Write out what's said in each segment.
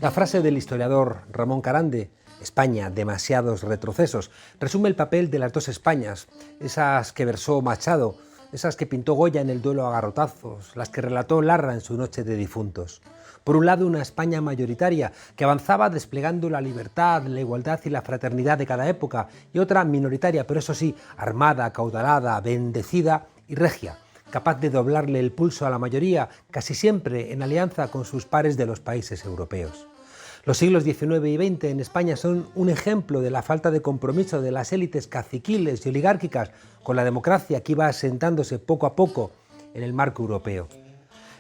La frase del historiador Ramón Carande, España, demasiados retrocesos, resume el papel de las dos Españas, esas que versó Machado, esas que pintó Goya en el duelo a garrotazos, las que relató Larra en su Noche de difuntos. Por un lado, una España mayoritaria que avanzaba desplegando la libertad, la igualdad y la fraternidad de cada época, y otra minoritaria, pero eso sí, armada, acaudalada, bendecida y regia, capaz de doblarle el pulso a la mayoría, casi siempre en alianza con sus pares de los países europeos. Los siglos XIX y XX en España son un ejemplo de la falta de compromiso de las élites caciquiles y oligárquicas con la democracia que iba asentándose poco a poco en el marco europeo.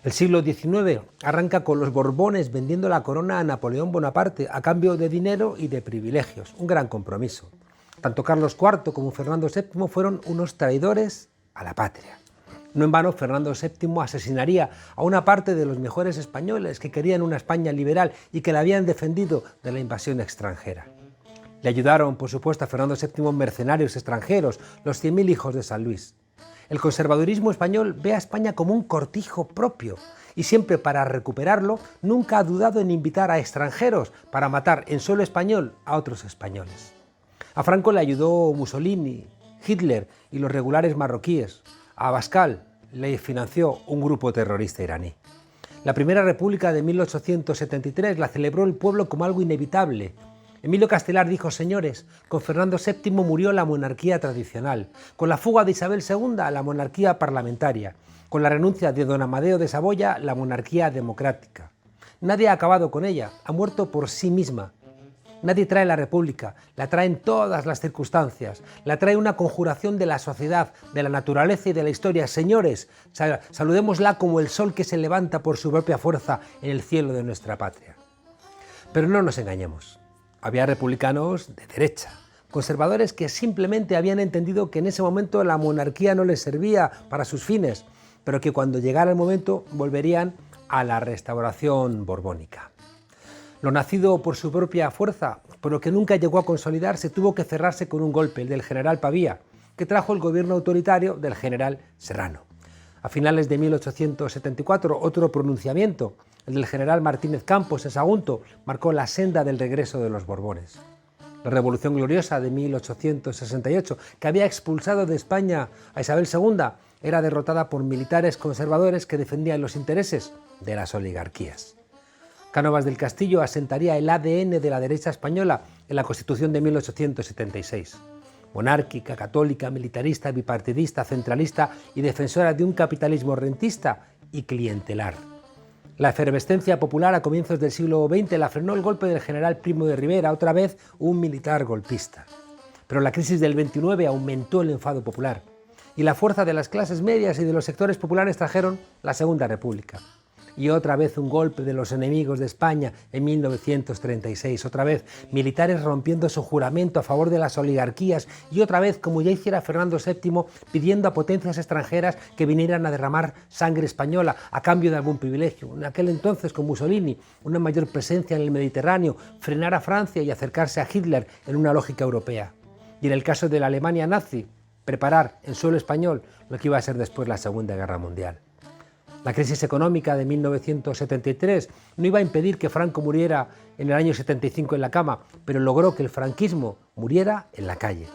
El siglo XIX arranca con los Borbones vendiendo la corona a Napoleón Bonaparte a cambio de dinero y de privilegios, un gran compromiso. Tanto Carlos IV como Fernando VII fueron unos traidores a la patria. No en vano, Fernando VII asesinaría a una parte de los mejores españoles que querían una España liberal y que la habían defendido de la invasión extranjera. Le ayudaron, por supuesto, a Fernando VII mercenarios extranjeros, los 100.000 hijos de San Luis. El conservadurismo español ve a España como un cortijo propio y siempre para recuperarlo nunca ha dudado en invitar a extranjeros para matar en suelo español a otros españoles. A Franco le ayudó Mussolini, Hitler y los regulares marroquíes. A Abascal le financió un grupo terrorista iraní. La Primera República de 1873 la celebró el pueblo como algo inevitable. Emilio Castelar dijo: señores, con Fernando VII murió la monarquía tradicional, con la fuga de Isabel II la monarquía parlamentaria, con la renuncia de don Amadeo de Saboya la monarquía democrática. Nadie ha acabado con ella, ha muerto por sí misma. Nadie trae la república, la traen todas las circunstancias, la trae una conjuración de la sociedad, de la naturaleza y de la historia. Señores, saludémosla como el sol que se levanta por su propia fuerza en el cielo de nuestra patria. Pero no nos engañemos, había republicanos de derecha, conservadores que simplemente habían entendido que en ese momento la monarquía no les servía para sus fines, pero que cuando llegara el momento volverían a la restauración borbónica. Lo nacido por su propia fuerza, pero que nunca llegó a consolidarse, tuvo que cerrarse con un golpe, el del general Pavía, que trajo el gobierno autoritario del general Serrano. A finales de 1874, otro pronunciamiento, el del general Martínez Campos en Sagunto, marcó la senda del regreso de los Borbones. La Revolución Gloriosa de 1868, que había expulsado de España a Isabel II, era derrotada por militares conservadores que defendían los intereses de las oligarquías. Cánovas del Castillo asentaría el ADN de la derecha española en la Constitución de 1876. Monárquica, católica, militarista, bipartidista, centralista y defensora de un capitalismo rentista y clientelar. La efervescencia popular a comienzos del siglo XX la frenó el golpe del general Primo de Rivera, otra vez un militar golpista. Pero la crisis del 29 aumentó el enfado popular y la fuerza de las clases medias y de los sectores populares trajeron la Segunda República. Y otra vez un golpe de los enemigos de España en 1936, otra vez militares rompiendo su juramento a favor de las oligarquías y otra vez, como ya hiciera Fernando VII, pidiendo a potencias extranjeras que vinieran a derramar sangre española a cambio de algún privilegio. En aquel entonces, con Mussolini, una mayor presencia en el Mediterráneo, frenar a Francia y acercarse a Hitler en una lógica europea. Y en el caso de la Alemania nazi, preparar en suelo español lo que iba a ser después la Segunda Guerra Mundial. La crisis económica de 1973 no iba a impedir que Franco muriera en el año 75 en la cama, pero logró que el franquismo muriera en la calle.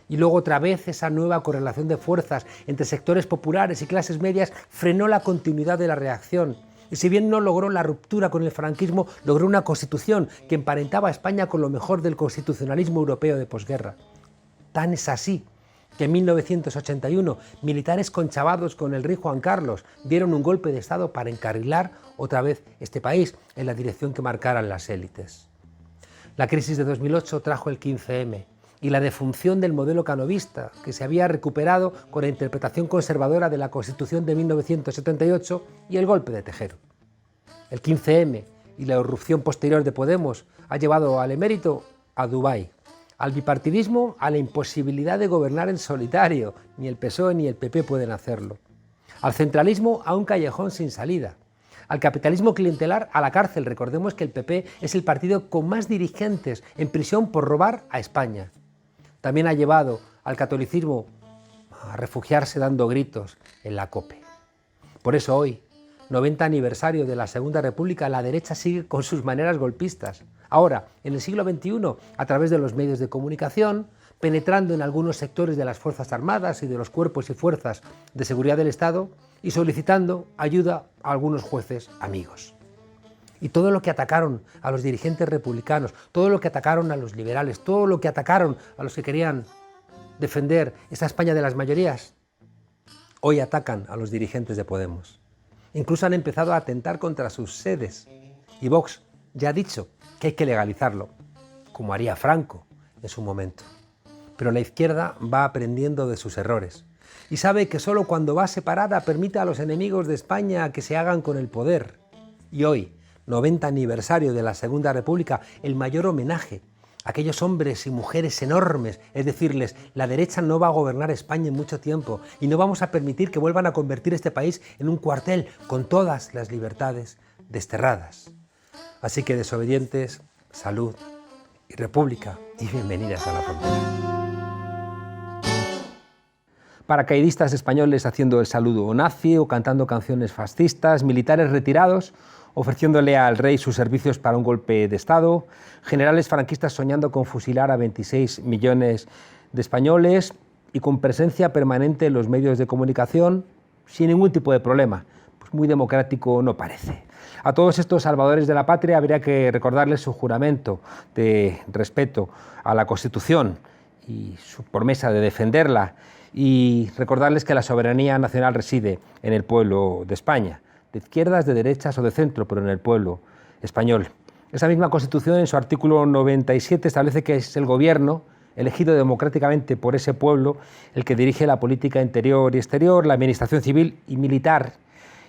Y luego otra vez esa nueva correlación de fuerzas entre sectores populares y clases medias frenó la continuidad de la reacción. Y si bien no logró la ruptura con el franquismo, logró una constitución que emparentaba a España con lo mejor del constitucionalismo europeo de posguerra. Tan es así que en 1981 militares conchavados con el rey Juan Carlos dieron un golpe de Estado para encarrilar otra vez este país en la dirección que marcaran las élites. La crisis de 2008 trajo el 15M y la defunción del modelo canovista, que se había recuperado con la interpretación conservadora de la Constitución de 1978 y el golpe de Tejero. El 15M y la irrupción posterior de Podemos ha llevado al emérito a Dubái, al bipartidismo, a la imposibilidad de gobernar en solitario. Ni el PSOE ni el PP pueden hacerlo. Al centralismo, a un callejón sin salida. Al capitalismo clientelar, a la cárcel. Recordemos que el PP es el partido con más dirigentes en prisión por robar a España. También ha llevado al catolicismo a refugiarse dando gritos en la COPE. Por eso hoy, 90 aniversario de la Segunda República, la derecha sigue con sus maneras golpistas. Ahora, en el siglo XXI, a través de los medios de comunicación, penetrando en algunos sectores de las Fuerzas Armadas y de los cuerpos y fuerzas de seguridad del Estado y solicitando ayuda a algunos jueces amigos. Y todo lo que atacaron a los dirigentes republicanos, todo lo que atacaron a los liberales, todo lo que atacaron a los que querían defender esa España de las mayorías, hoy atacan a los dirigentes de Podemos. Incluso han empezado a atentar contra sus sedes. Y Vox ya ha dicho que hay que legalizarlo, como haría Franco en su momento. Pero la izquierda va aprendiendo de sus errores y sabe que solo cuando va separada permite a los enemigos de España que se hagan con el poder. Y hoy, 90 aniversario de la Segunda República, el mayor homenaje a aquellos hombres y mujeres enormes, es decirles, la derecha no va a gobernar España en mucho tiempo y no vamos a permitir que vuelvan a convertir este país en un cuartel con todas las libertades desterradas. Así que desobedientes, salud y república y bienvenidas a la frontera. Paracaidistas españoles haciendo el saludo nazi o cantando canciones fascistas, militares retirados ofreciéndole al rey sus servicios para un golpe de Estado, generales franquistas soñando con fusilar a 26 millones de españoles y con presencia permanente en los medios de comunicación sin ningún tipo de problema. Pues muy democrático no parece. A todos estos salvadores de la patria habría que recordarles su juramento de respeto a la Constitución y su promesa de defenderla y recordarles que la soberanía nacional reside en el pueblo de España, de izquierdas, de derechas o de centro, pero en el pueblo español. Esa misma Constitución, en su artículo 97, establece que es el gobierno, elegido democráticamente por ese pueblo, el que dirige la política interior y exterior, la administración civil y militar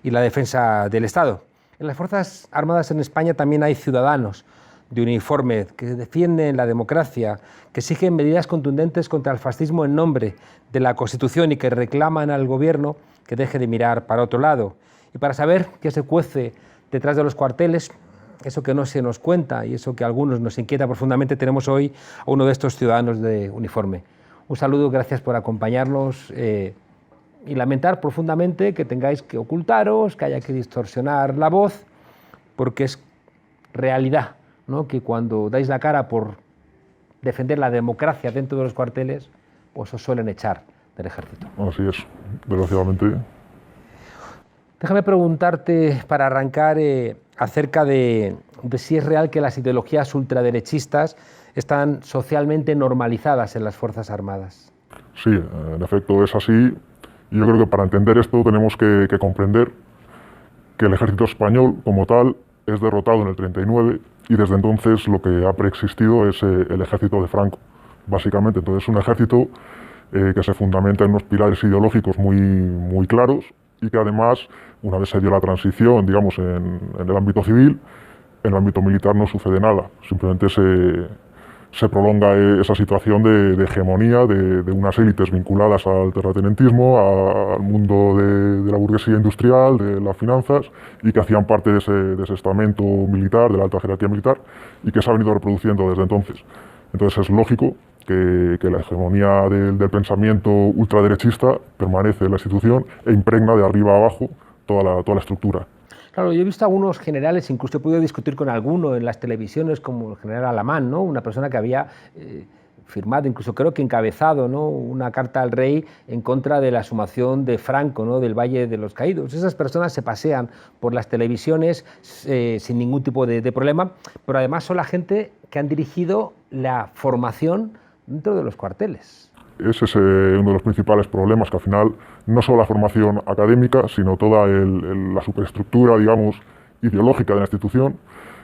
y la defensa del Estado. En las Fuerzas Armadas en España también hay ciudadanos de uniforme que defienden la democracia, que exigen medidas contundentes contra el fascismo en nombre de la Constitución y que reclaman al gobierno que deje de mirar para otro lado. Y para saber qué se cuece detrás de los cuarteles, eso que no se nos cuenta y eso que a algunos nos inquieta profundamente, tenemos hoy a uno de estos ciudadanos de uniforme. Un saludo, gracias por acompañarnos y lamentar profundamente que tengáis que ocultaros, que haya que distorsionar la voz, porque es realidad, ¿no?, que cuando dais la cara por defender la democracia dentro de los cuarteles, pues os suelen echar del ejército. Así es, desgraciadamente. Déjame preguntarte, para arrancar, acerca de si es real que las ideologías ultraderechistas están socialmente normalizadas en las Fuerzas Armadas. Sí, en efecto es así. Y yo creo que para entender esto tenemos que comprender que el ejército español como tal es derrotado en el 39 y desde entonces lo que ha preexistido es el ejército de Franco, básicamente. Entonces es un ejército que se fundamenta en unos pilares ideológicos muy claros y que además, una vez se dio la transición, digamos, en el ámbito civil, en el ámbito militar no sucede nada. Simplemente se prolonga esa situación de hegemonía de unas élites vinculadas al terratenientismo, al mundo de la burguesía industrial, de las finanzas, y que hacían parte de ese estamento militar, de la alta jerarquía militar, y que se ha venido reproduciendo desde entonces. Entonces es lógico que la hegemonía del pensamiento ultraderechista permanece en la institución e impregna de arriba a abajo toda la estructura. Claro, yo he visto a algunos generales, incluso he podido discutir con alguno en las televisiones, como el general Alamán, ¿no?, una persona que había firmado, incluso creo que encabezado, ¿no?, una carta al rey en contra de la sumación de Franco, ¿no?, del Valle de los Caídos. Esas personas se pasean por las televisiones sin ningún tipo de problema, pero además son la gente que han dirigido la formación dentro de los cuarteles. Ese es uno de los principales problemas, que al final no solo la formación académica, sino toda la superestructura, digamos, ideológica de la institución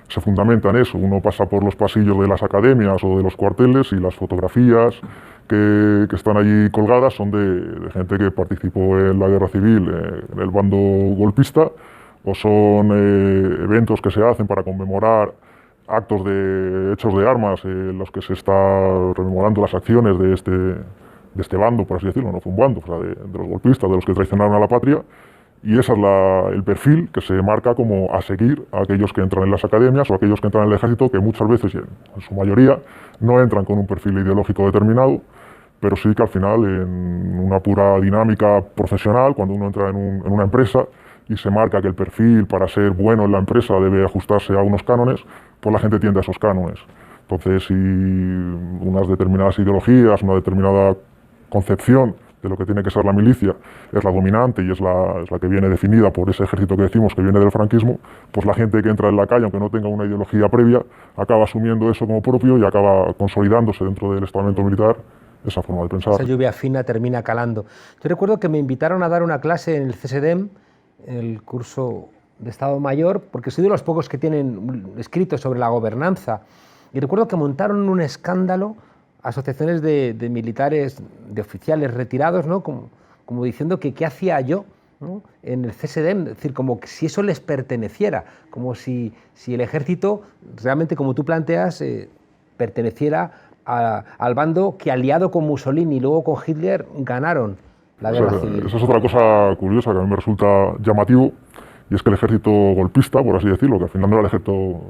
se fundamenta en eso. Uno pasa por los pasillos de las academias o de los cuarteles y las fotografías que están allí colgadas son de gente que participó en la guerra civil, en el bando golpista, o son eventos que se hacen para conmemorar actos de hechos de armas en los que se está rememorando las acciones de este bando, por así decirlo. No fue un bando, o sea, de los golpistas, de los que traicionaron a la patria, y ese es el perfil que se marca como a seguir a aquellos que entran en las academias o aquellos que entran en el ejército, que muchas veces, en su mayoría, no entran con un perfil ideológico determinado, pero sí que al final, en una pura dinámica profesional, cuando uno entra en una empresa, y se marca que el perfil para ser bueno en la empresa debe ajustarse a unos cánones, pues la gente tiende a esos cánones. Entonces, si unas determinadas ideologías, una determinada concepción de lo que tiene que ser la milicia es la dominante y es la que viene definida por ese ejército que decimos que viene del franquismo, pues la gente que entra en la calle, aunque no tenga una ideología previa, acaba asumiendo eso como propio y acaba consolidándose dentro del estamento militar esa forma de pensar. Esa lluvia fina termina calando. Yo recuerdo que me invitaron a dar una clase en el CSDEM, en el curso de Estado Mayor, porque soy de los pocos que tienen escritos sobre la gobernanza. Y recuerdo que montaron un escándalo asociaciones de militares, de oficiales retirados, ¿no? como diciendo que qué hacía yo, ¿no? en el CSDEM, es decir, como que si eso les perteneciera, como si el ejército realmente, como tú planteas, perteneciera al bando que, aliado con Mussolini y luego con Hitler, ganaron la guerra civil. Esa es otra cosa curiosa que a mí me resulta llamativo, y es que el ejército golpista, por así decirlo, que al final no era el ejército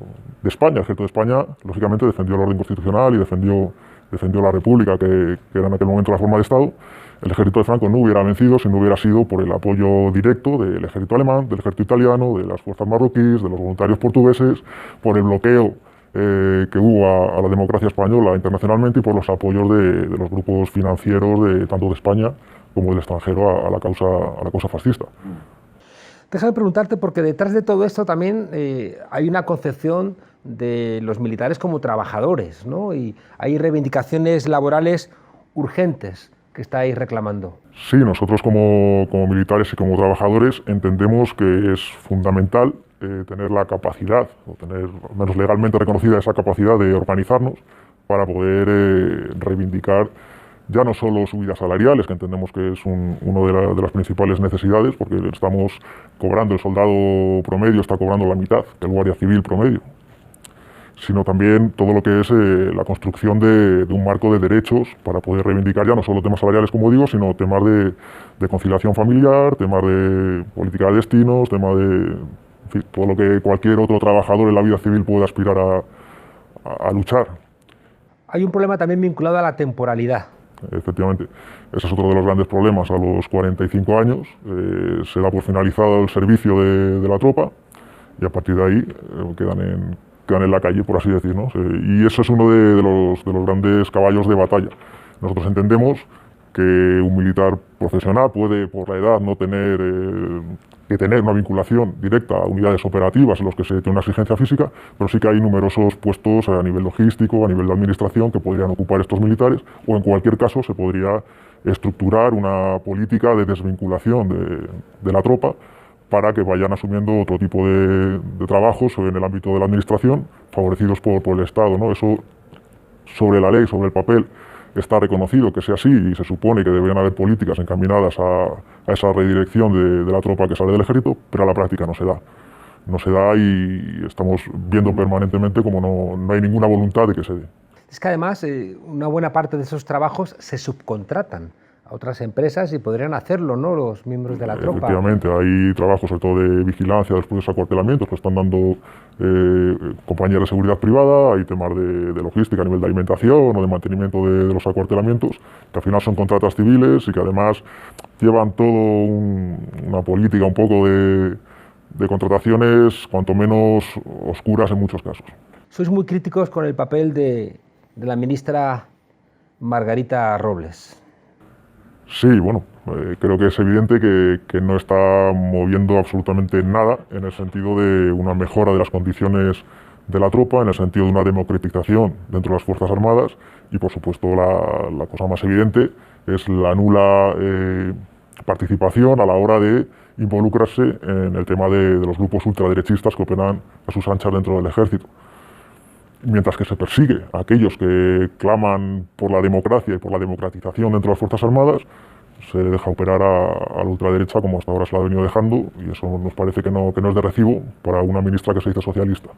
de España, el ejército de España lógicamente defendió el orden constitucional y defendió la República, que era en aquel momento la forma de Estado. El ejército de Franco no hubiera vencido si no hubiera sido por el apoyo directo del ejército alemán, del ejército italiano, de las fuerzas marroquíes, de los voluntarios portugueses, por el bloqueo que hubo a la democracia española internacionalmente y por los apoyos de los grupos financieros tanto de España como del extranjero a la causa fascista. Déjame preguntarte, porque detrás de todo esto también hay una concepción de los militares como trabajadores, ¿no? Y hay reivindicaciones laborales urgentes que estáis reclamando. Sí, nosotros como militares y como trabajadores entendemos que es fundamental tener la capacidad, o tener al menos legalmente reconocida esa capacidad de organizarnos para poder reivindicar ya no solo subidas salariales, que entendemos que es una de las principales necesidades, porque estamos cobrando, el soldado promedio está cobrando la mitad que el guardia civil promedio, sino también todo lo que es la construcción de un marco de derechos para poder reivindicar ya no solo temas salariales, como digo, sino temas de conciliación familiar, temas de política de destinos, temas de en fin, todo lo que cualquier otro trabajador en la vida civil puede aspirar a luchar. Hay un problema también vinculado a la temporalidad. Efectivamente, ese es otro de los grandes problemas. A los 45 años se da por finalizado el servicio de la tropa y a partir de ahí quedan en la calle, por así decir, ¿no? Y eso es uno de los grandes caballos de batalla. Nosotros entendemos que un militar profesional puede, por la edad, no tener que tener una vinculación directa a unidades operativas en los que se tiene una exigencia física, pero sí que hay numerosos puestos a nivel logístico, a nivel de administración, que podrían ocupar estos militares, o en cualquier caso se podría estructurar una política de desvinculación de la tropa para que vayan asumiendo otro tipo de trabajos en el ámbito de la administración, favorecidos por el Estado, ¿no? Eso, sobre la ley, sobre el papel, está reconocido que sea así y se supone que deberían haber políticas encaminadas a esa redirección de la tropa que sale del ejército, pero a la práctica no se da. No se da y estamos viendo permanentemente como no hay ninguna voluntad de que se dé. Es que además una buena parte de esos trabajos se subcontratan a otras empresas y podrían hacerlo, ¿no?, los miembros de la tropa. Efectivamente, hay trabajos sobre todo de vigilancia después de los acuartelamientos que están dando compañías de seguridad privada, hay temas de logística a nivel de alimentación o de mantenimiento de los acuartelamientos, que al final son contratas civiles y que además llevan todo una política un poco de contrataciones cuanto menos oscuras en muchos casos. Sois muy críticos con el papel de la ministra Margarita Robles. Sí, bueno, creo que es evidente que no está moviendo absolutamente nada en el sentido de una mejora de las condiciones de la tropa, en el sentido de una democratización dentro de las Fuerzas Armadas y, por supuesto, la cosa más evidente es la nula participación a la hora de involucrarse en el tema de los grupos ultraderechistas que operan a sus anchas dentro del ejército. Mientras que se persigue a aquellos que claman por la democracia y por la democratización dentro de las Fuerzas Armadas, se deja operar a la ultraderecha como hasta ahora se la ha venido dejando, y eso nos parece que no es de recibo para una ministra que se dice socialista.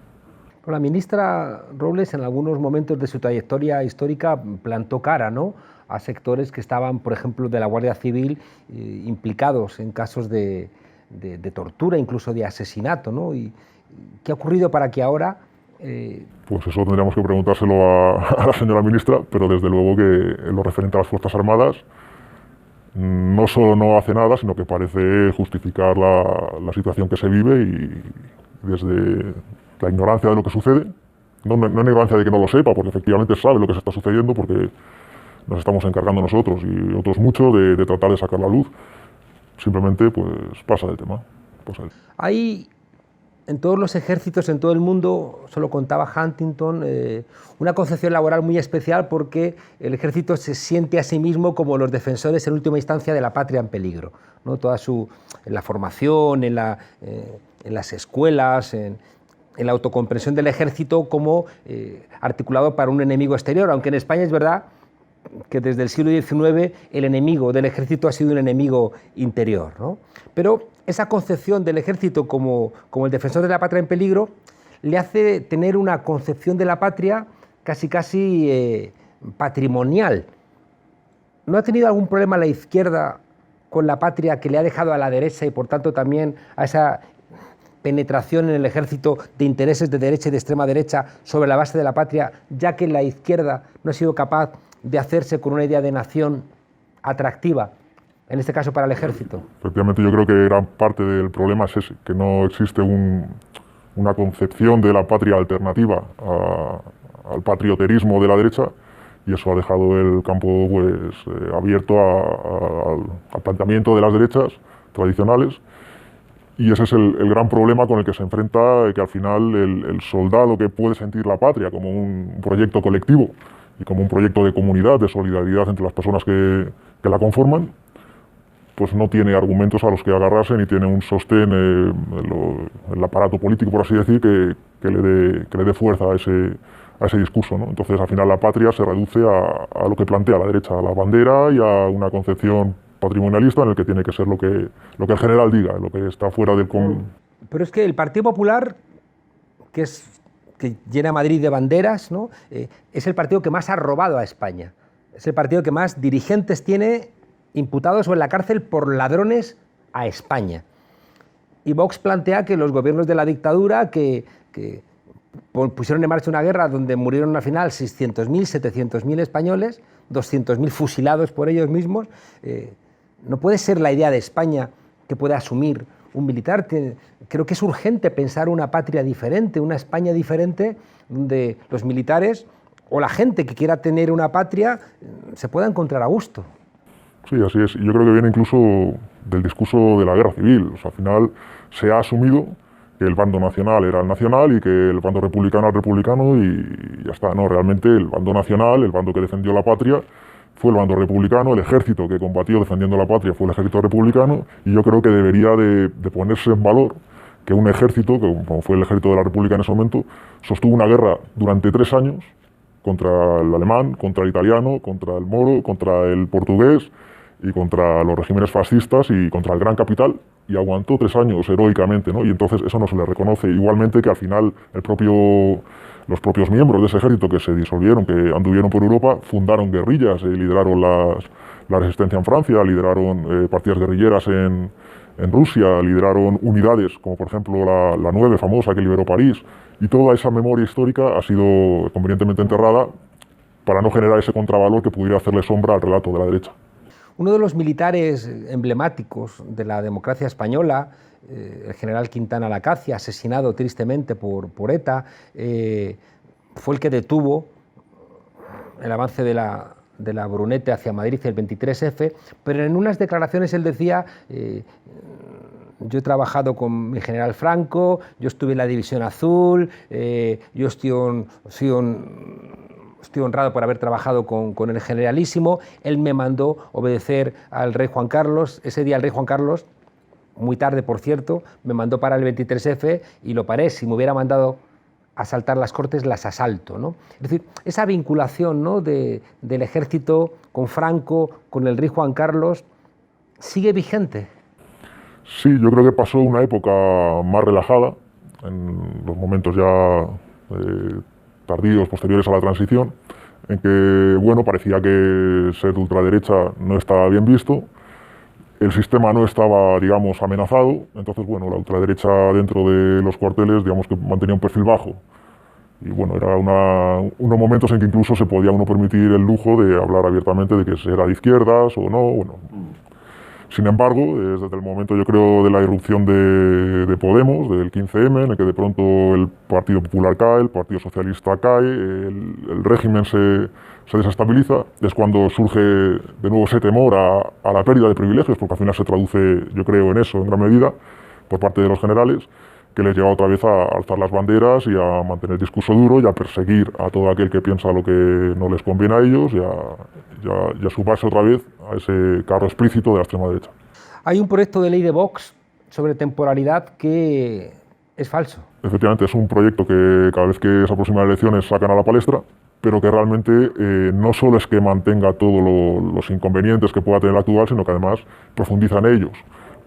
La ministra Robles en algunos momentos de su trayectoria histórica plantó cara, ¿no?, a sectores que estaban, por ejemplo, de la Guardia Civil implicados en casos de tortura, incluso de asesinato, ¿no? ¿Y qué ha ocurrido para que ahora...? Pues eso tendríamos que preguntárselo a la señora ministra, pero desde luego que en lo referente a las Fuerzas Armadas no solo no hace nada, sino que parece justificar la situación que se vive y desde la ignorancia de lo que sucede, no en ignorancia de que no lo sepa, porque efectivamente sabe lo que se está sucediendo, porque nos estamos encargando nosotros y otros muchos de tratar de sacar la luz. Simplemente pues pasa del tema. Hay en todos los ejércitos, en todo el mundo, solo contaba Huntington, una concepción laboral muy especial porque el ejército se siente a sí mismo como los defensores en última instancia de la patria en peligro, ¿no? En la formación, en las escuelas, en la autocomprensión del ejército como articulado para un enemigo exterior, aunque en España es verdad que desde el siglo XIX el enemigo del ejército ha sido un enemigo interior, ¿no? Pero esa concepción del ejército como el defensor de la patria en peligro le hace tener una concepción de la patria casi patrimonial. ¿No ha tenido algún problema la izquierda con la patria que le ha dejado a la derecha y por tanto también a esa penetración en el ejército de intereses de derecha y de extrema derecha sobre la base de la patria, ya que la izquierda no ha sido capaz de hacerse con una idea de nación atractiva, en este caso para el ejército? Efectivamente, yo creo que gran parte del problema es ese, que no existe una concepción de la patria alternativa al patrioterismo de la derecha, y eso ha dejado el campo pues, abierto al planteamiento de las derechas tradicionales, y ese es el gran problema con el que se enfrenta, que al final el soldado que puede sentir la patria como un proyecto colectivo y como un proyecto de comunidad, de solidaridad entre las personas que la conforman, pues no tiene argumentos a los que agarrarse ni tiene un sostén, el aparato político, por así decir, que le dé fuerza a ese discurso, ¿no? Entonces, al final, la patria se reduce a lo que plantea la derecha, a la bandera y a una concepción patrimonialista en el que tiene que ser lo que el general diga, lo que está fuera del común. Pero es que el Partido Popular, que llena Madrid de banderas, ¿no? Es el partido que más ha robado a España. Es el partido que más dirigentes tiene imputados o en la cárcel por ladrones a España. Y Vox plantea que los gobiernos de la dictadura que pusieron en marcha una guerra donde murieron al final 600.000, 700.000 españoles, 200.000 fusilados por ellos mismos, no puede ser la idea de España que pueda asumir un militar. Creo que es urgente pensar una patria diferente, una España diferente, donde los militares o la gente que quiera tener una patria se pueda encontrar a gusto. Sí, así es. Yo creo que viene incluso del discurso de la guerra civil. O sea, al final se ha asumido que el bando nacional era el nacional y que el bando republicano era el republicano y ya está. No, realmente el bando nacional, el bando que defendió la patria, fue el bando republicano, el ejército que combatió defendiendo la patria fue el ejército republicano, y yo creo que debería de ponerse en valor que un ejército, como fue el ejército de la República en ese momento, sostuvo una guerra durante 3 años contra el alemán, contra el italiano, contra el moro, contra el portugués y contra los regímenes fascistas y contra el gran capital, y aguantó 3 años heroicamente, ¿no? Y entonces eso no se le reconoce. Igualmente que al final los propios miembros de ese ejército que se disolvieron, que anduvieron por Europa, fundaron guerrillas, lideraron la resistencia en Francia, lideraron partidas guerrilleras en Rusia, lideraron unidades, como por ejemplo la 9 famosa que liberó París, y toda esa memoria histórica ha sido convenientemente enterrada para no generar ese contravalor que pudiera hacerle sombra al relato de la derecha. Uno de los militares emblemáticos de la democracia española, el general Quintana Lacacia, asesinado tristemente por ETA, fue el que detuvo el avance de la Brunete hacia Madrid, el 23F, pero en unas declaraciones él decía: yo he trabajado con mi general Franco, yo estuve en la División Azul, yo estoy honrado por haber trabajado con el generalísimo. Él me mandó obedecer al rey Juan Carlos. Ese día el rey Juan Carlos, muy tarde por cierto, me mandó parar el 23F y lo paré. Si me hubiera mandado asaltar las Cortes, las asalto, ¿no? Es decir, esa vinculación, ¿no?, del ejército con Franco, con el rey Juan Carlos, ¿sigue vigente? Sí, yo creo que pasó una época más relajada, en los momentos ya tardíos, posteriores a la transición, en que, bueno, parecía que ser de ultraderecha no estaba bien visto, el sistema no estaba, digamos, amenazado, entonces, bueno, la ultraderecha dentro de los cuarteles, digamos que mantenía un perfil bajo. Y bueno, era unos momentos en que incluso se podía uno permitir el lujo de hablar abiertamente de que era de izquierdas o no, bueno, Sin embargo, desde el momento, yo creo, de la irrupción de Podemos, del 15M, en el que de pronto el Partido Popular cae, el Partido Socialista cae, el régimen se desestabiliza, es cuando surge de nuevo ese temor a la pérdida de privilegios, porque al final se traduce, yo creo, en eso, en gran medida, por parte de los generales, que les lleva otra vez a alzar las banderas y a mantener el discurso duro y a perseguir a todo aquel que piensa lo que no les conviene a ellos y a sumarse otra vez a ese carro explícito de la extrema derecha. Hay un proyecto de ley de Vox sobre temporalidad que es falso. Efectivamente, es un proyecto que cada vez que se aproximan las elecciones sacan a la palestra, pero que realmente no solo es que mantenga todos los inconvenientes que pueda tener el actual, sino que además profundiza en ellos.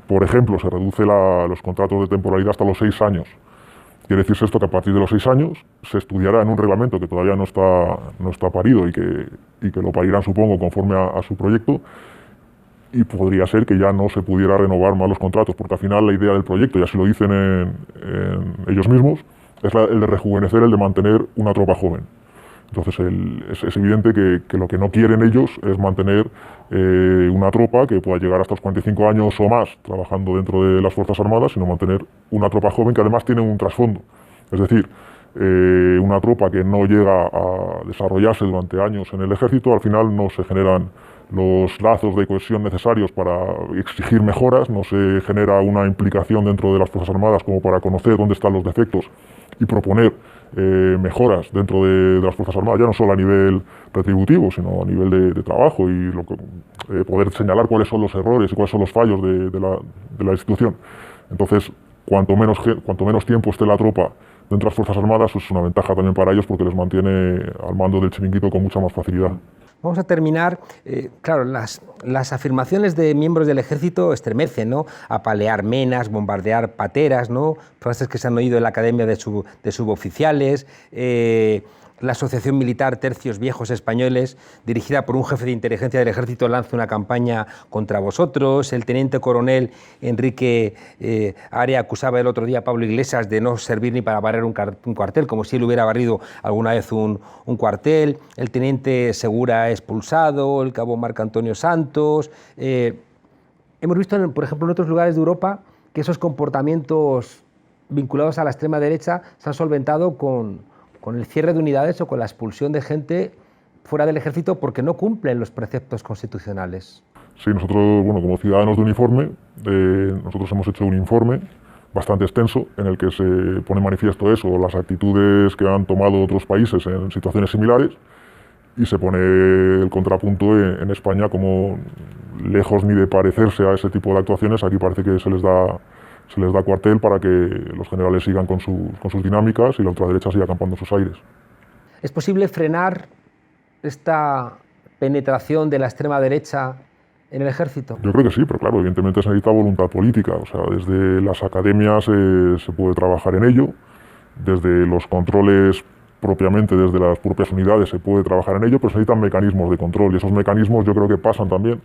Por ejemplo, se reduce los contratos de temporalidad hasta los 6 años. Quiere decirse esto que a partir de los 6 años se estudiará en un reglamento que todavía no está parido y que lo parirán, supongo, conforme a su proyecto, y podría ser que ya no se pudiera renovar más los contratos, porque al final la idea del proyecto, y así lo dicen en ellos mismos, es el de rejuvenecer, el de mantener una tropa joven. Entonces es evidente que lo que no quieren ellos es mantener una tropa que pueda llegar hasta los 45 años o más trabajando dentro de las Fuerzas Armadas, sino mantener una tropa joven que además tiene un trasfondo. Es decir, una tropa que no llega a desarrollarse durante años en el ejército, al final no se generan los lazos de cohesión necesarios para exigir mejoras, no se genera una implicación dentro de las Fuerzas Armadas como para conocer dónde están los defectos y proponer mejoras dentro de las Fuerzas Armadas, ya no solo a nivel retributivo, sino a nivel de trabajo y poder señalar cuáles son los errores y cuáles son los fallos de la institución. Entonces, cuanto menos tiempo esté la tropa dentro de las Fuerzas Armadas, es una ventaja también para ellos porque les mantiene al mando del chiringuito con mucha más facilidad. Vamos a terminar, claro, las afirmaciones de miembros del ejército estremecen, ¿no? Apalear menas, bombardear pateras, ¿no? Frases que se han oído en la academia de suboficiales, la Asociación Militar Tercios Viejos Españoles, dirigida por un jefe de inteligencia del ejército, lanza una campaña contra vosotros. El teniente coronel Enrique Area acusaba el otro día a Pablo Iglesias de no servir ni para barrer un cuartel, como si él hubiera barrido alguna vez un cuartel. El teniente Segura expulsado, el cabo Marco Antonio Santos. Hemos visto, por ejemplo, en otros lugares de Europa que esos comportamientos vinculados a la extrema derecha se han solventado con el cierre de unidades o con la expulsión de gente fuera del ejército porque no cumplen los preceptos constitucionales. Sí, nosotros, como ciudadanos de uniforme, nosotros hemos hecho un informe bastante extenso en el que se pone manifiesto eso, las actitudes que han tomado otros países en situaciones similares, y se pone el contrapunto en España como, lejos ni de parecerse a ese tipo de actuaciones, aquí parece que se les da cuartel para que los generales sigan con sus dinámicas y la ultraderecha siga acampando en sus aires. ¿Es posible frenar esta penetración de la extrema derecha en el ejército? Yo creo que sí, pero claro, evidentemente se necesita voluntad política. O sea, desde las academias se puede trabajar en ello, desde los controles propiamente, desde las propias unidades se puede trabajar en ello, pero se necesitan mecanismos de control y esos mecanismos yo creo que pasan también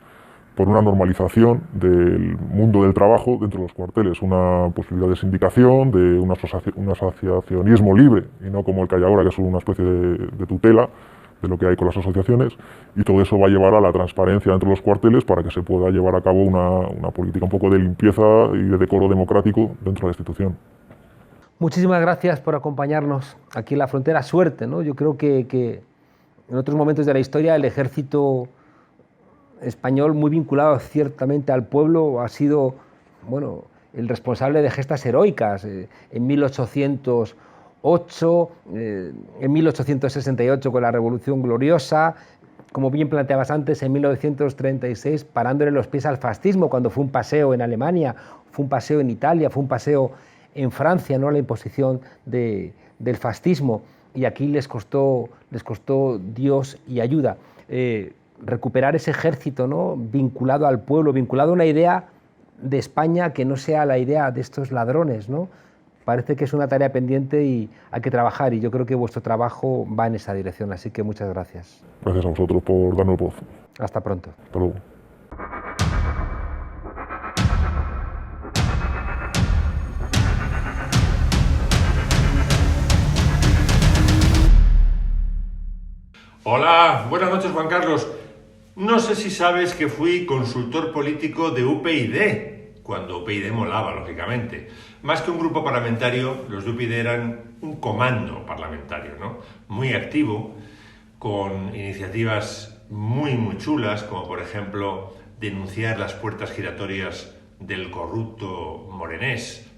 por una normalización del mundo del trabajo dentro de los cuarteles, una posibilidad de sindicación, de un asociacionismo libre, y no como el que hay ahora, que es una especie de tutela de lo que hay con las asociaciones, y todo eso va a llevar a la transparencia dentro de los cuarteles para que se pueda llevar a cabo una política un poco de limpieza y de decoro democrático dentro de la institución. Muchísimas gracias por acompañarnos aquí en la frontera. Suerte, ¿no? Yo creo que en otros momentos de la historia el ejército español, muy vinculado ciertamente al pueblo, ha sido el responsable de gestas heroicas. En 1808, en 1868 con la Revolución Gloriosa, como bien planteabas antes, en 1936 parándole los pies al fascismo cuando fue un paseo en Alemania, fue un paseo en Italia, fue un paseo en Francia, ¿no? La imposición del fascismo, y aquí les costó Dios y ayuda. Recuperar ese ejército, ¿no? Vinculado al pueblo, vinculado a una idea de España que no sea la idea de estos ladrones, ¿no? Parece que es una tarea pendiente y hay que trabajar, y yo creo que vuestro trabajo va en esa dirección, así que muchas gracias. Gracias a vosotros por darnos voz. Hasta pronto. Hasta luego. Hola, buenas noches, Juan Carlos. No sé si sabes que fui consultor político de UPyD, cuando UPyD molaba, lógicamente. Más que un grupo parlamentario, los de UPyD eran un comando parlamentario, ¿no? Muy activo, con iniciativas muy chulas, como por ejemplo denunciar las puertas giratorias del corrupto Morenés,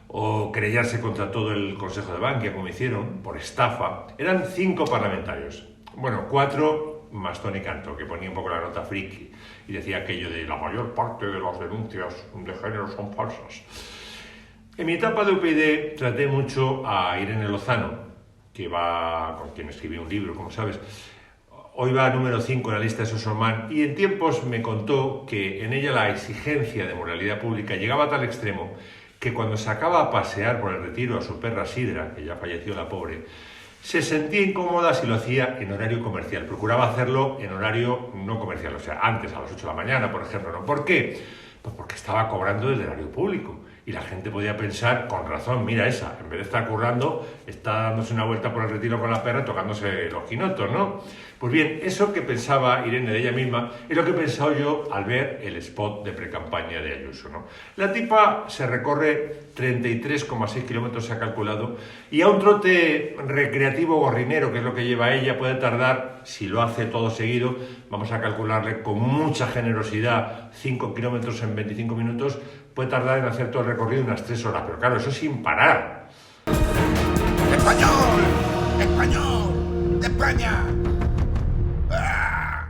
o querellarse contra todo el Consejo de Bankia, como hicieron, por estafa. Eran 5 parlamentarios. Bueno, 4 más Tony Canto, que ponía un poco la nota friki y decía aquello de la mayor parte de las denuncias de género son falsas. En mi etapa de UPyD traté mucho a Irene Lozano, con quien escribí un libro, como sabes. Hoy va número 5 en la lista de Sosorman, y en tiempos me contó que en ella la exigencia de moralidad pública llegaba a tal extremo que cuando sacaba a pasear por el Retiro a su perra Sidra, que ya falleció la pobre, se sentía incómoda si lo hacía en horario comercial. Procuraba hacerlo en horario no comercial, o sea, antes, a las 8 de la mañana, por ejemplo, ¿no? ¿Por qué? Pues porque estaba cobrando del erario público. Y la gente podía pensar, con razón, mira esa, en vez de estar currando, está dándose una vuelta por el Retiro con la perra, tocándose los quinotos, ¿no? Pues bien, eso que pensaba Irene de ella misma es lo que he pensado yo al ver el spot de precampaña de Ayuso, ¿no? La tipa se recorre 33,6 kilómetros, se ha calculado, y a un trote recreativo gorrinero, que es lo que lleva ella, puede tardar, si lo hace todo seguido, vamos a calcularle con mucha generosidad, 5 kilómetros en 25 minutos, puede tardar en hacer todo el recorrido unas 3 horas, pero claro, eso sin parar. ¡Español! ¡Español! ¡De España! ¡Ah!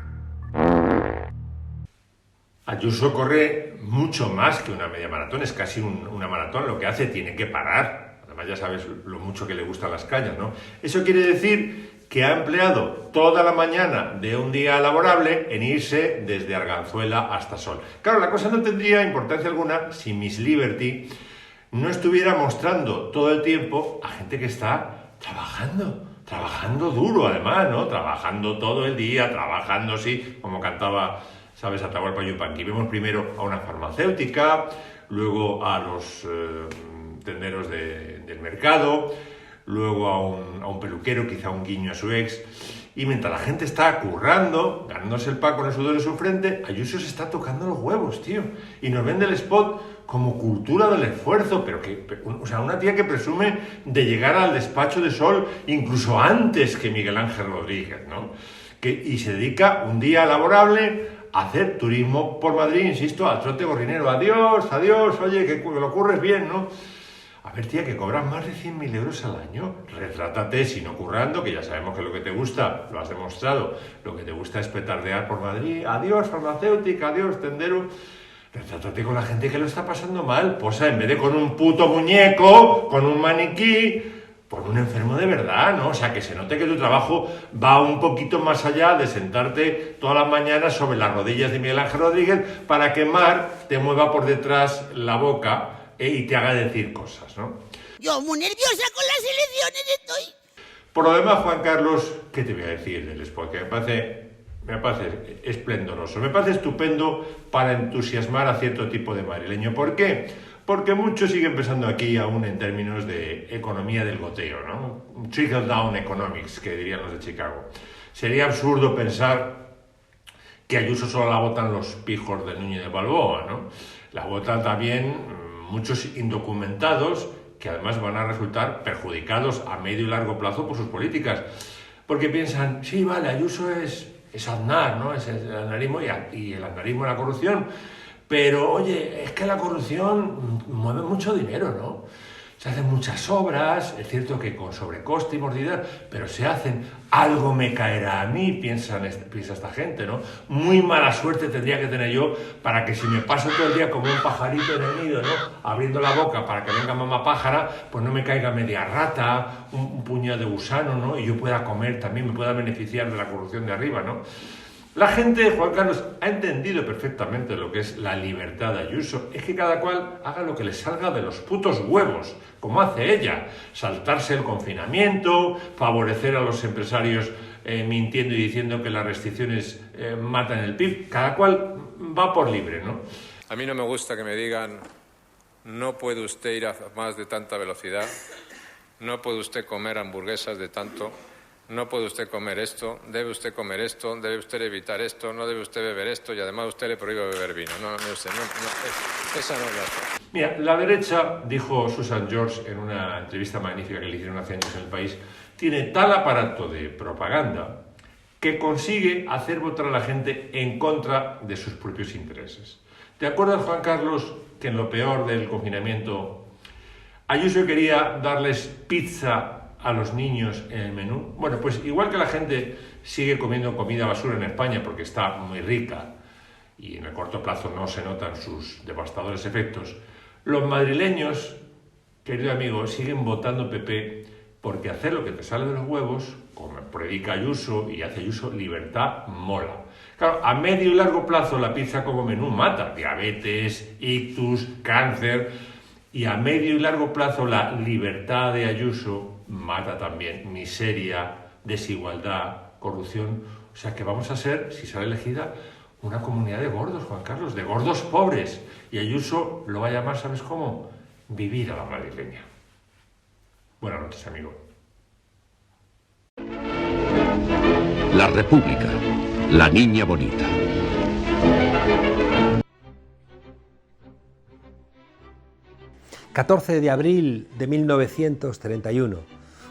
Ayuso corre mucho más que una media maratón, es casi una maratón, lo que hace tiene que parar. Además ya sabes lo mucho que le gustan las cañas, ¿no? Eso quiere decir que ha empleado toda la mañana de un día laborable en irse desde Arganzuela hasta Sol. Claro, la cosa no tendría importancia alguna si Miss Liberty no estuviera mostrando todo el tiempo a gente que está trabajando duro además, ¿no? Trabajando todo el día, trabajando, sí, como cantaba, ¿sabes?, Atahualpa Yupanqui. Vemos primero a una farmacéutica, luego a los tenderos del mercado, luego a un peluquero, quizá un guiño a su ex, y mientras la gente está currando, ganándose el pan con el sudor de su frente, Ayuso se está tocando los huevos, tío, y nos vende el spot como cultura del esfuerzo, o sea, una tía que presume de llegar al despacho de Sol incluso antes que Miguel Ángel Rodríguez, ¿no? Y se dedica un día laborable a hacer turismo por Madrid, insisto, al trote gorrinero. Adiós, oye, que lo curres bien, ¿no? A ver, tía, que cobras más de 100.000 euros al año. Retrátate, si no currando, que ya sabemos que lo que te gusta, lo has demostrado, lo que te gusta es petardear por Madrid. Adiós, farmacéutica, adiós, tendero. Retrátate con la gente que lo está pasando mal. Posa, en vez de con un puto muñeco, con un maniquí, por un enfermo de verdad, ¿no? O sea, que se note que tu trabajo va un poquito más allá de sentarte todas las mañanas sobre las rodillas de Miguel Ángel Rodríguez para que Mar te mueva por detrás la boca y te haga decir cosas, ¿no? Yo muy nerviosa con las elecciones estoy. Por lo demás, Juan Carlos, ¿qué te voy a decir del spot? Que me parece esplendoroso, me parece estupendo para entusiasmar a cierto tipo de madrileño. ¿Por qué? Porque muchos siguen pensando aquí aún en términos de economía del goteo, ¿no? Trickle down economics, que dirían los de Chicago. Sería absurdo pensar que Ayuso solo la votan los pijos de Núñez de Balboa, ¿no? La votan también muchos indocumentados que además van a resultar perjudicados a medio y largo plazo por sus políticas. Porque piensan, sí, vale, Ayuso es Aznar, ¿no? Es el aznarismo y el aznarismo es la corrupción. Pero, oye, es que la corrupción mueve mucho dinero, ¿no? Se hacen muchas obras, es cierto que con sobrecoste y mordida, pero se hacen. Algo me caerá a mí, piensa esta gente, ¿no? Muy mala suerte tendría que tener yo para que si me paso todo el día como un pajarito en el nido, ¿no? Abriendo la boca para que venga mamá pájara, pues no me caiga media rata, un puñado de gusano, ¿no? Y yo pueda comer también, me pueda beneficiar de la corrupción de arriba, ¿no? La gente, Juan Carlos, ha entendido perfectamente lo que es la libertad de Ayuso. Es que cada cual haga lo que le salga de los putos huevos, como hace ella. Saltarse el confinamiento, favorecer a los empresarios mintiendo y diciendo que las restricciones matan el PIB. Cada cual va por libre, ¿no? A mí no me gusta que me digan, no puede usted ir a más de tanta velocidad, no puede usted comer hamburguesas de tanto. no puede usted comer esto, debe usted comer esto, debe usted evitar esto, no debe usted beber esto y además usted le prohíbe beber vino. Esa no es la cosa. Mira, la derecha, dijo Susan George en una entrevista magnífica que le hicieron hace años en El País, tiene tal aparato de propaganda que consigue hacer votar a la gente en contra de sus propios intereses. ¿Te acuerdas, Juan Carlos, que en lo peor del confinamiento Ayuso quería darles pizza a los niños en el menú? Bueno, pues igual que la gente sigue comiendo comida basura en España porque está muy rica y en el corto plazo no se notan sus devastadores efectos, los madrileños, querido amigo, siguen votando PP porque hacer lo que te sale de los huevos, como predica Ayuso y hace Ayuso, libertad mola. Claro, a medio y largo plazo la pizza como menú mata diabetes, ictus, cáncer, y a medio y largo plazo la libertad de Ayuso mata también miseria, desigualdad, corrupción. O sea que vamos a ser, si sale elegida, una comunidad de gordos, Juan Carlos, de gordos pobres. Y Ayuso lo va a llamar, ¿sabes cómo? Vivir a la madrileña. Buenas noches, amigo. La República, la niña bonita. ...14 de abril de 1931...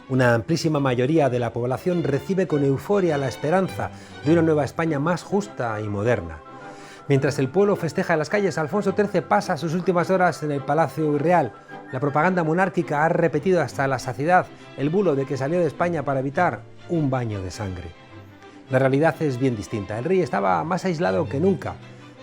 una amplísima mayoría de la población recibe con euforia la esperanza de una nueva España más justa y moderna. Mientras el pueblo festeja en las calles, Alfonso XIII pasa sus últimas horas en el Palacio Real. La propaganda monárquica ha repetido hasta la saciedad el bulo de que salió de España para evitar un baño de sangre. La realidad es bien distinta. El rey estaba más aislado que nunca.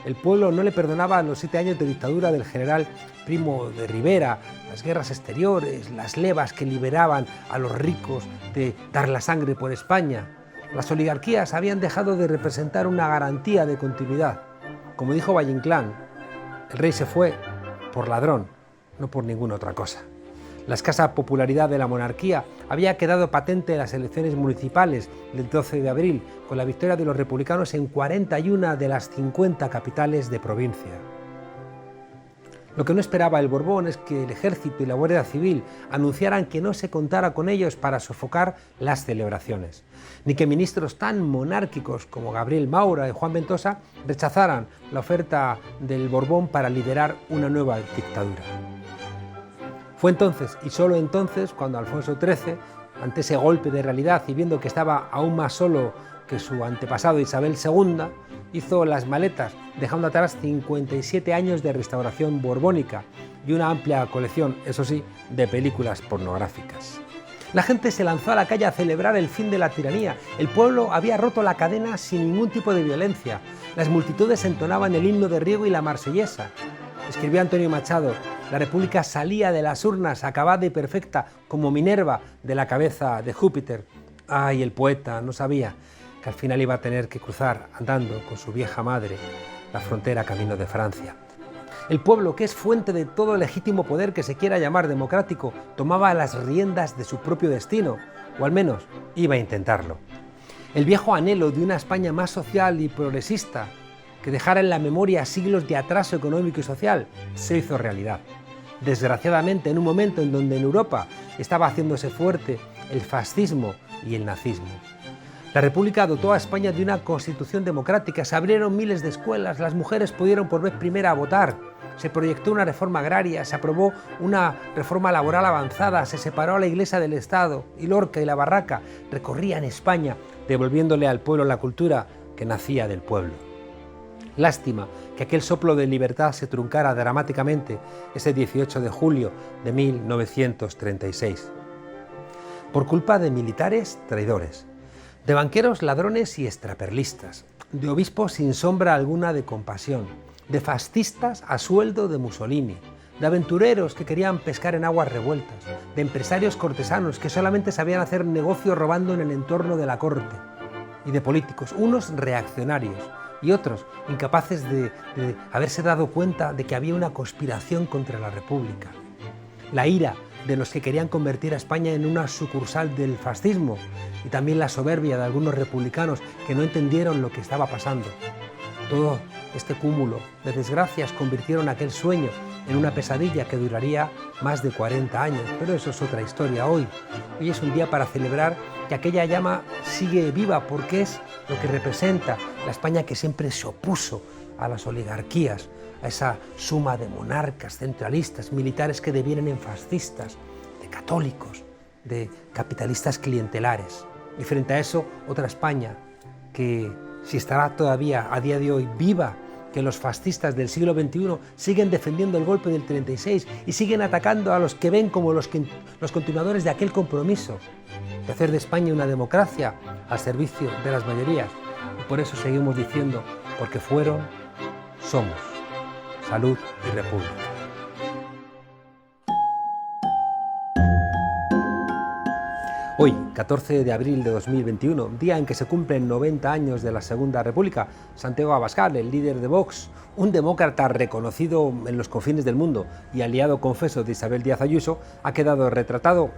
El pueblo no le perdonaba los 7 años de dictadura del general Primo de Rivera, las guerras exteriores, las levas que liberaban a los ricos de dar la sangre por España. Las oligarquías habían dejado de representar una garantía de continuidad. Como dijo Valle Inclán, el rey se fue por ladrón, no por ninguna otra cosa. La escasa popularidad de la monarquía había quedado patente en las elecciones municipales del 12 de abril, con la victoria de los republicanos en 41 de las 50 capitales de provincia. Lo que no esperaba el Borbón es que el ejército y la Guardia Civil anunciaran que no se contara con ellos para sofocar las celebraciones, ni que ministros tan monárquicos como Gabriel Maura y Juan Ventosa rechazaran la oferta del Borbón para liderar una nueva dictadura. Fue entonces, y solo entonces, cuando Alfonso XIII, ante ese golpe de realidad y viendo que estaba aún más solo que su antepasado Isabel II, hizo las maletas, dejando atrás 57 años de restauración borbónica y una amplia colección, eso sí, de películas pornográficas. La gente se lanzó a la calle a celebrar el fin de la tiranía. El pueblo había roto la cadena sin ningún tipo de violencia. Las multitudes entonaban el himno de Riego y la Marsellesa. Escribió Antonio Machado: la República salía de las urnas acabada y perfecta como Minerva de la cabeza de Júpiter. Ay, el poeta no sabía que al final iba a tener que cruzar andando con su vieja madre la frontera camino de Francia. El pueblo, que es fuente de todo legítimo poder que se quiera llamar democrático, tomaba las riendas de su propio destino, o al menos iba a intentarlo. El viejo anhelo de una España más social y progresista, que dejara en la memoria siglos de atraso económico y social, se hizo realidad. Desgraciadamente, en un momento en donde en Europa estaba haciéndose fuerte el fascismo y el nazismo. La República dotó a España de una constitución democrática, se abrieron miles de escuelas, las mujeres pudieron por vez primera votar, se proyectó una reforma agraria, se aprobó una reforma laboral avanzada, se separó a la Iglesia del Estado y Lorca y la Barraca recorrían España, devolviéndole al pueblo la cultura que nacía del pueblo. Lástima que aquel soplo de libertad se truncara dramáticamente ese 18 de julio de 1936. Por culpa de militares traidores, de banqueros ladrones y extraperlistas, de obispos sin sombra alguna de compasión, de fascistas a sueldo de Mussolini, de aventureros que querían pescar en aguas revueltas, de empresarios cortesanos que solamente sabían hacer negocio robando en el entorno de la corte, y de políticos, unos reaccionarios y otros incapaces de haberse dado cuenta de que había una conspiración contra la República. La ira de los que querían convertir a España en una sucursal del fascismo y también la soberbia de algunos republicanos que no entendieron lo que estaba pasando. Todo Este cúmulo de desgracias convirtieron aquel sueño en una pesadilla que duraría más de 40 años, pero eso es otra historia hoy. Hoy es un día para celebrar que aquella llama sigue viva porque es lo que representa la España que siempre se opuso a las oligarquías, a esa suma de monarcas, centralistas, militares que devienen en fascistas, de católicos, de capitalistas clientelares. Y frente a eso, otra España que, si estará todavía a día de hoy viva, que los fascistas del siglo XXI siguen defendiendo el golpe del 36 y siguen atacando a los que ven como los continuadores de aquel compromiso, de hacer de España una democracia al servicio de las mayorías. Y por eso seguimos diciendo, porque fueron, somos, salud y república. Hoy, 14 de abril de 2021, día en que se cumplen 90 años de la Segunda República, Santiago Abascal, el líder de Vox, un demócrata reconocido en los confines del mundo y aliado confeso de Isabel Díaz Ayuso, ha quedado retratado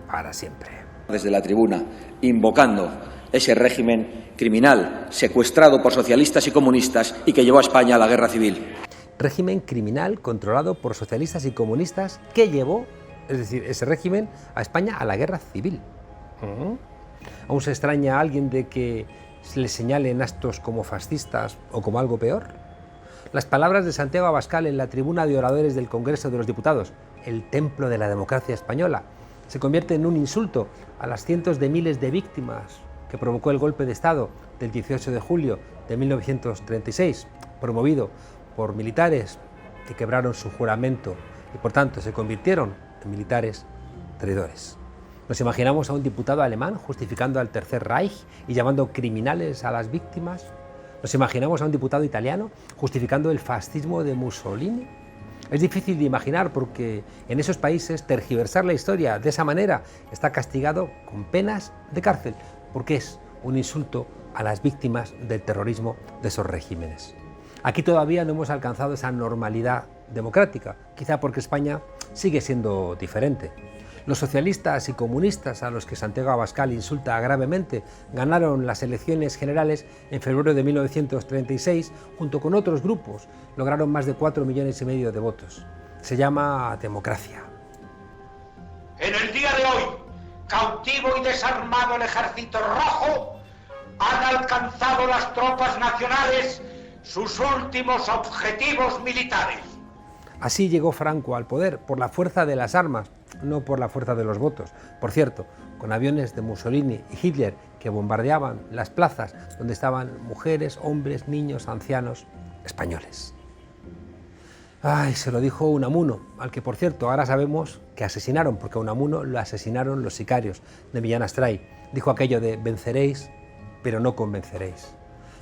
para siempre. Desde la tribuna, invocando ese régimen criminal, secuestrado por socialistas y comunistas y que llevó a España a la guerra civil. Régimen criminal controlado por socialistas y comunistas que llevó, es decir, ese régimen, a España a la guerra civil. ¿Aún se extraña a alguien de que se le señalen actos como fascistas o como algo peor? Las palabras de Santiago Abascal en la tribuna de oradores del Congreso de los Diputados, el templo de la democracia española, se convierte en un insulto a las cientos de miles de víctimas que provocó el golpe de Estado del 18 de julio de 1936, promovido por militares que quebraron su juramento y por tanto se convirtieron en militares traidores. ¿Nos imaginamos a un diputado alemán justificando al Tercer Reich y llamando criminales a las víctimas? ¿Nos imaginamos a un diputado italiano justificando el fascismo de Mussolini? Es difícil de imaginar porque en esos países tergiversar la historia de esa manera está castigado con penas de cárcel, porque es un insulto a las víctimas del terrorismo de esos regímenes. Aquí todavía no hemos alcanzado esa normalidad democrática, quizá porque España sigue siendo diferente. Los socialistas y comunistas a los que Santiago Abascal insulta gravemente ganaron las elecciones generales en febrero de 1936 junto con otros grupos. Lograron más de 4,5 millones de votos. Se llama democracia. En el día de hoy, cautivo y desarmado el Ejército Rojo, han alcanzado las tropas nacionales sus últimos objetivos militares. Así llegó Franco al poder, por la fuerza de las armas, no por la fuerza de los votos. Por cierto, con aviones de Mussolini y Hitler que bombardeaban las plazas donde estaban mujeres, hombres, niños, ancianos españoles. Ay, se lo dijo Unamuno, al que por cierto ahora sabemos que asesinaron, porque a Unamuno lo asesinaron los sicarios de Millán Astray. Dijo aquello de venceréis, pero no convenceréis.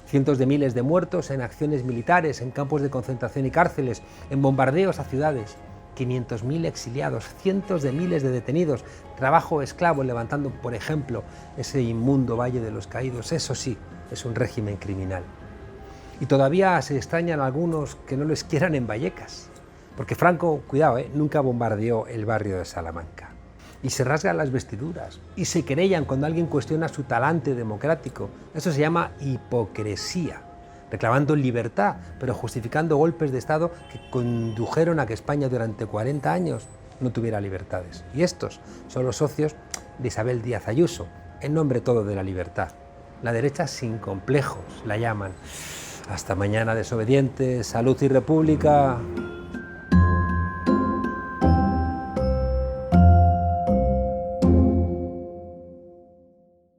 Cientos de miles de muertos en acciones militares, en campos de concentración y cárceles, en bombardeos a ciudades, 500.000 exiliados, cientos de miles de detenidos, trabajo esclavo levantando, por ejemplo, ese inmundo Valle de los Caídos. Eso sí, es un régimen criminal. Y todavía se extrañan algunos que no les quieran en Vallecas, porque Franco, cuidado, nunca bombardeó el barrio de Salamanca. Y se rasgan las vestiduras y se querellan cuando alguien cuestiona su talante democrático. Eso se llama hipocresía, reclamando libertad, pero justificando golpes de Estado que condujeron a que España durante 40 años no tuviera libertades. Y estos son los socios de Isabel Díaz Ayuso, en nombre todo de la libertad. La derecha sin complejos la llaman. Hasta mañana, desobedientes, salud y república.